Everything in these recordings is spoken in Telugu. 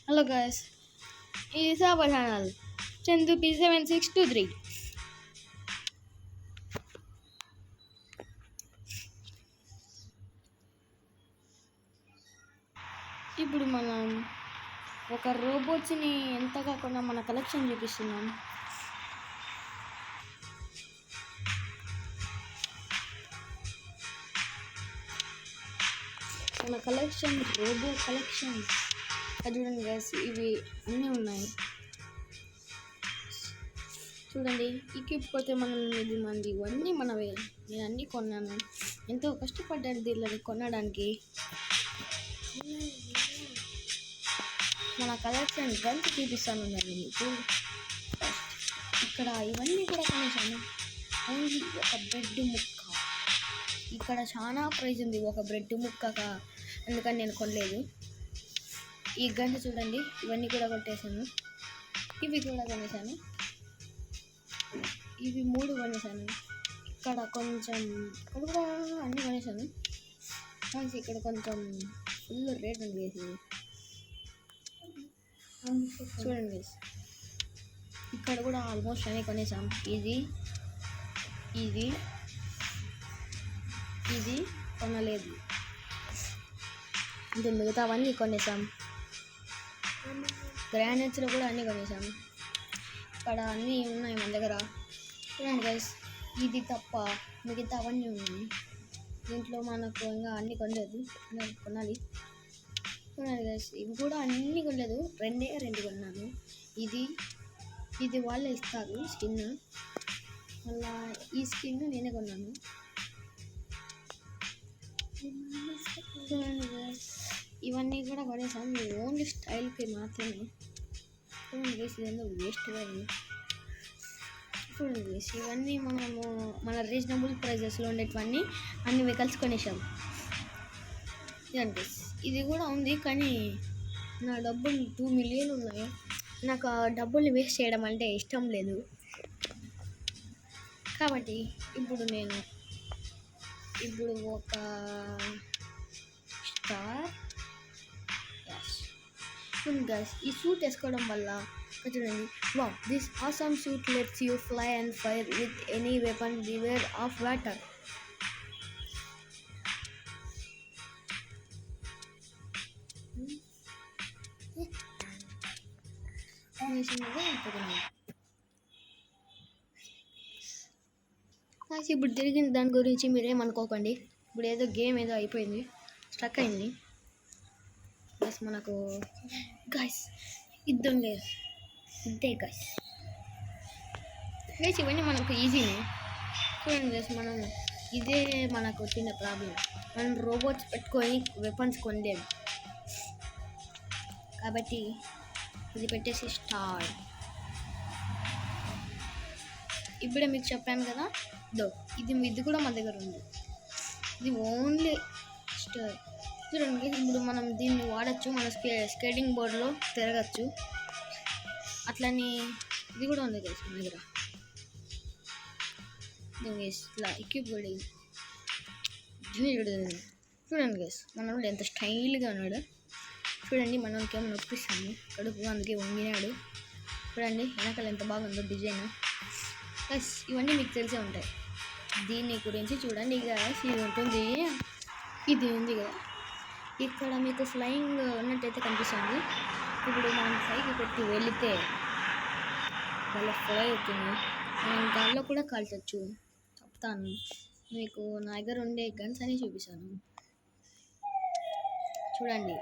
Hello guys, this is our channel Chandu P7623. ఇప్పుడు మనం ఒక రోబోట్స్ని ఎంత కాకుండా మన కలెక్షన్ చూపిస్తున్నాం. మన కలెక్షన్ రోబో కలెక్షన్ అది చూడండి గైస్, ఇవి అన్నీ ఉన్నాయి చూడండి. పోతే మనం ఇది మంది ఇవన్నీ మనవే. నేను అన్నీ కొన్నాను, ఎంతో కష్టపడ్డాను దీనిని కొనడానికి. మన కలెక్షన్ గంట చూపిస్తాను మీకు. ఇక్కడ ఇవన్నీ కూడా కొనేసాను. ఓన్లీ ఒక బ్రెడ్ ముక్క. ఇక్కడ చాలా ప్రైజ్ ఉంది ఒక బ్రెడ్ ముక్కగా, అందుకని నేను కొనలేదు. ఈ గంట చూడండి, ఇవన్నీ కూడా కొట్టేశాను. ఇవి కూడా కొనేసాను, ఇవి 3 కొనేసాను. ఇక్కడ కొంచెం ఇక్కడ కూడా అన్నీ కొనేసాను. ఇక్కడ కొంచెం ఫుల్ రేట్ ఉంది వేసి చూడండి వేసి. ఇక్కడ కూడా ఆల్మోస్ట్ అన్నీ కొనేసాం. ఇది ఇది ఇది కొనలేదు, ఇది మిగతా అవన్నీ కొనేసాం. గ్రానైట్స్లో కూడా అన్నీ కొనేసాం. ఇక్కడ అన్నీ ఉన్నాయి మన దగ్గర చూడండి గైస్. ఇది తప్ప మిగతా అవన్నీ ఉన్నాయి. దీంట్లో మనకు ఇంకా అన్నీ కొనలేదు, కొనాలి. చూడండి గైస్, ఇవి కూడా అన్నీ కొనలేదు, 2 కొన్నాను. ఇది వాళ్ళే ఇస్తారు స్కిన్, మళ్ళా ఈ స్కిన్ నేనే కొన్నాను. చూడండి గైస్, ఇవన్నీ కూడా కొనేసాం. ఓన్లీ స్టైల్కి మాత్రమే. చూడండి గైస్, ఇదేందో వేస్ట్గా ఉంది. చూడండి గైస్, ఇవన్నీ మనము మన రీజనబుల్ ప్రైజెస్లో ఉండేటివన్నీ అన్ని వెహికల్స్ కొనేసాం. చూడండి, ఇది కూడా ఉంది, కానీ నా డబ్బులు 2 మిలియన్ ఉన్నాయి. నాకు ఆ డబ్బుల్ని వేస్ట్ చేయడం అంటే ఇష్టం లేదు. కాబట్టి ఇప్పుడు ఒక స్టార్ గైస్, ఈ సూట్ వేసుకోవడం వల్ల చూడండి. Wow, this awesome suit let's you fly and fire with any weapon beware of water. ఇప్పుడు తిరిగిన దాని గురించి మీరేమనుకోకండి. ఇప్పుడు ఏదో గేమ్ ఏదో అయిపోయింది, స్ట్రక్ అయింది గైస్. మనకు గైస్ ఇద్దాం లేదు, ఇద్దే గైస్. ఇవన్నీ మనకు ఈజీనే. చూడండి గైస్, మనం ఇదే మనకు చిన్న ప్రాబ్లం. మనం రోబోట్స్ పెట్టుకొని వెపన్స్ కొనలేము, కాబట్టి ఇది పెట్టేసి స్టార్. ఇప్పుడే మీకు చెప్పాను కదా, ఇది కూడా మా దగ్గర ఉంది. ఇది ఓన్లీ స్టార్. చూడండి, ఇప్పుడు మనం దీన్ని వాడచ్చు, మన స్కేటింగ్ బోర్డ్లో తిరగచ్చు. అట్లని ఇది కూడా ఉంది గైస్ మన దగ్గర. ఇట్లా ఎక్విప్ చూడండి గైస్, మనోడు ఎంత స్టైల్గా ఉన్నాడు. చూడండి, మనకి ఏమో నొప్పిస్తాము కడుపు, అందుకే వంగినాడు. చూడండి వెనకాల ఎంత బాగుందో డిజైన్. గైస్ ఇవన్నీ మీకు తెలిసే ఉంటాయి. దీని గురించి చూడండి గైస్, ఇది ఉంది కదా, ఇక్కడ మీకు ఫ్లయింగ్ ఉన్నట్టయితే కనిపిస్తుంది. ఇప్పుడు మనం పైకి పెట్టి వెళితే వాళ్ళ ఫ్లై అవుతుంది. మనం గాల్లో కూడా కాల్చచ్చు. చెప్తాను మీకు, నా దగ్గర ఉండే గన్స్ అని చూపిస్తాను. చూడండి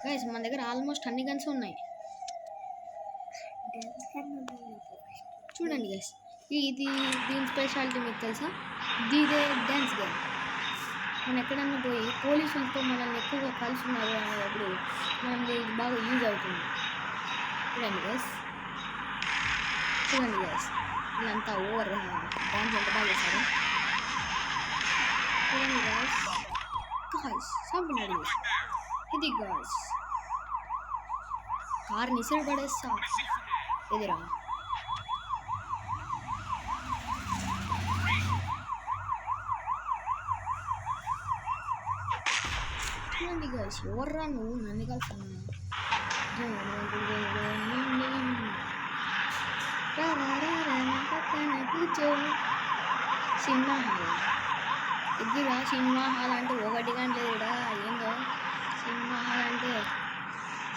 గైస్, మన దగ్గర ఆల్మోస్ట్ అన్ని గన్స్ ఉన్నాయి. చూడండి గైస్, దీని స్పెషాలిటీ మీకు తెలుసా? ఇదే డ్యాన్స్ గేమ్. మనం ఎక్కడన్నా పోయి పోలీసులతో మనల్ని ఎక్కువగా కలుసున్నారు అనేటప్పుడు మనకి ఇది బాగా యూజ్ అవుతుంది. చూడండి గైస్, వీళ్ళంతా ఓవర్ డ్యాన్స్ ఎంత బాగా చేస్తారు. చూడండి గైస్, ఇది గైస్ కార్ని ఇసురు పడేస్తా. ఎదిరా చూడండి గైస్, ఎవర్రా నువ్వు నన్ను కలుస్తున్నా? కూర్చో. సినిమా హాల్ ఇదిరా, సినిమా హాల్ అంటే ఒకటి గంట లేదురా. ఏందో సినిమా హాల్ అంటే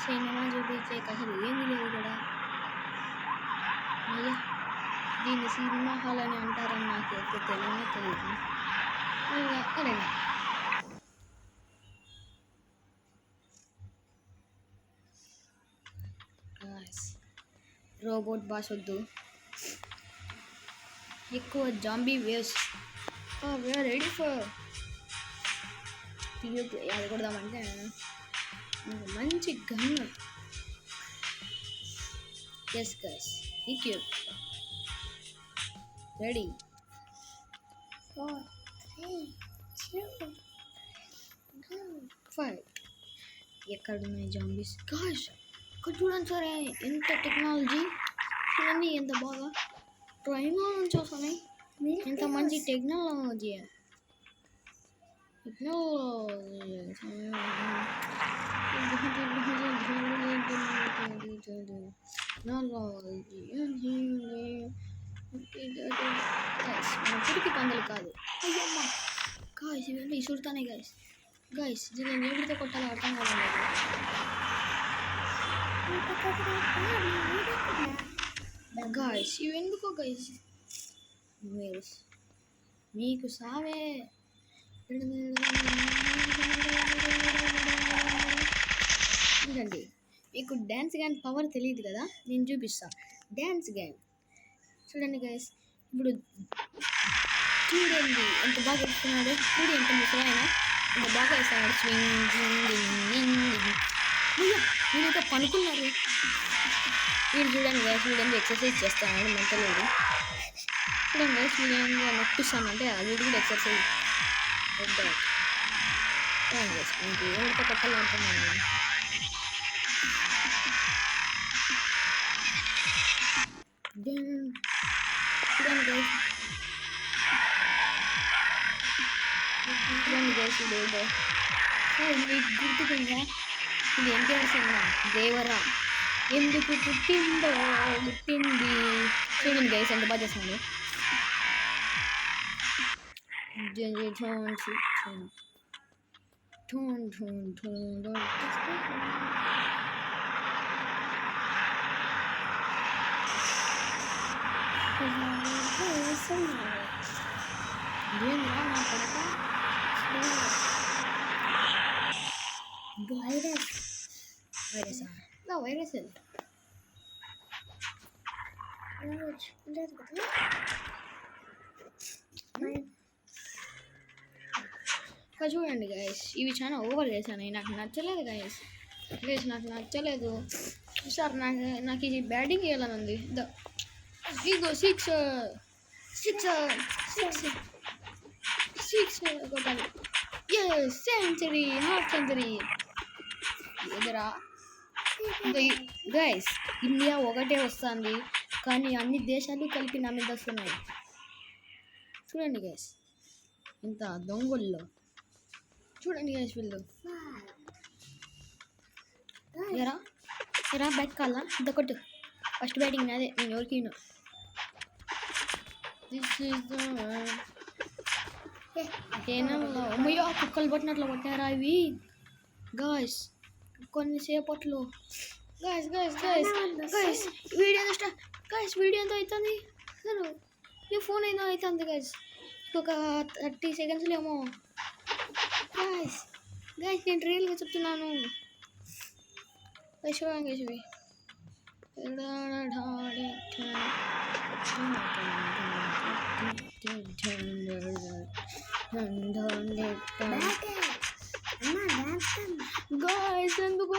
సినిమా చూపించే అసలు ఏంది లేదు ఇక్కడ. అయ్యా, దీన్ని సినిమా హాల్ అని అంటారని నాకు ఎక్కువ తెలియదు. అరే రోబోట్ బాస్ వద్దు, ఎక్కువ zombie waves. We are ready for అది కొడదామంటే మంచి గన్. ఎస్ గైస్, ఈ క్యూబ్ రెడీ. 4 3 2 1 ఎక్కడున్నాయి జాంబీస్? గాష్, ఇక్కడ చూడండి సరే, ఎంత టెక్నాలజీ చూడండి, ఎంత బాగా ట్రైన్లో నుంచి వస్తున్నాయి. ఎంత మంచి టెక్నాలజీ. పురికి పందులు కాదు, అయ్యమ్మా. గాయస్, ఇవన్నీ ఇసురుతానే గాయస్. గాయస్, దీన్ని ఎవరితో కొట్టాలో అర్థం కాదు. గాయస్, ఇవెందుకో గాయస్ మీకు సావే. చూడండి, మీకు డ్యాన్స్ గ్యాంగ్ పవర్ తెలియదు కదా, నేను చూపిస్తా. డ్యాన్స్ గ్యాంగ్ చూడండి గైస్, ఇప్పుడు చూడండి ఎంత బాగా వేస్తున్నాడు. చూడు ఎంత ముసలాయన, ఎంత బాగా వేస్తున్నాడు. నేనైతే పనుకున్నారు. వీడు చూడండి గైస్, వీడు ఎక్సర్సైజ్ చేస్తాడు మెంటల్. చూడండి గైస్, వీడు నొప్పిస్తానంటే వీడు కూడా ఎక్సర్సైజ్. ఇంక ఎవరితో కొట్టాలంటున్నాను. చూడండి గైస్, మీకు గుర్తుకుందా? ఇది ఎన్టీఆర్ సినిమా దేవరా, ఎందుకు పుట్టింది. చూడండి గైస్, ఎంత బాగా చేస్తాను. వైరస్ చూడండి గైస్, ఇవి చాలా ఓవర్ చేశాను. నాకు నచ్చలేదు గైస్. నాకు నచ్చలేదు సార్. నాకు ఇది బ్యాటింగ్ చేయాలని ఉంది. ఇగో 6 కొట్టాలి. సెంచరీ, హాఫ్ సెంచరీ ఎదురా. గైస్, ఇండియా ఒకటే వస్తుంది, కానీ అన్ని దేశాలు కలిపి నా మీద వస్తున్నాయి. చూడండి గైస్, ఇంత దొంగల్లో. చూడండి గైస్, వీళ్ళు ఎరా బ్యాట్ కాలా ఇంత కొట్టు. ఫస్ట్ బ్యాటింగ్ అదే, నేను ఎవరికి అమ్మయ్యో కుక్కలు పట్టినట్లు పట్టారా ఇవి గాయస్ కొన్నిసేపట్లో. గాయస్ వీడియో వీడియో ఎంత అవుతుంది అసలు? ఈ ఫోన్ ఏదో అవుతుంది గాయస్, ఒక 30 సెకండ్స్లో ఏమో. గాయస్ నేను రియల్గా చెప్తున్నాను. చూడండి గాయస్, ఎందుకు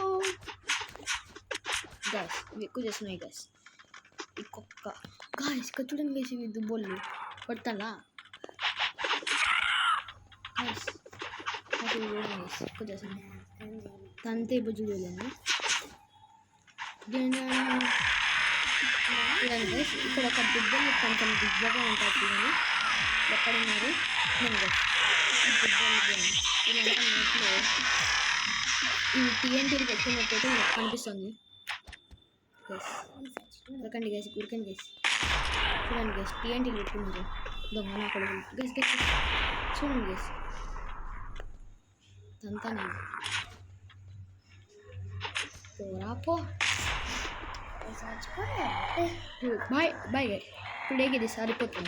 గాయస్ ఇవి ఎక్కువ చేస్తున్నాయి గాయస్. ఈ కుక్క గాయస్ ఇక్కడ చూడండి గాయస్, ఇవి దుబ్బోళ్ళు కొడతానా గాయస్. ఎక్కువ చేస్తున్నాయి తంతే బుజ్జులేను. చూడండి గైస్, ఇక్కడ ఒక దుబ్బ కొంచెం దిబ్బగా ఉంటుంది. చూడండి ఎక్కడున్నారు. ఇదంతా నోట్లో ఇవి టీఎన్టీలు పెట్టుకున్నట్టయితే నాకు కనిపిస్తుంది గైస్. దొరకండి గైస్, గురికండి గైస్. చూడండి గైస్, టీఎన్టీలు పెట్టుకున్నారు దొంగ నా కొడుకులు. గైస్ గైస్ చూడండి గైస్, ఇదంతా నేను పోరా పో. బాయ్ బాయ్ గైస్, టుడేకి ఇది సరిపోతుంది.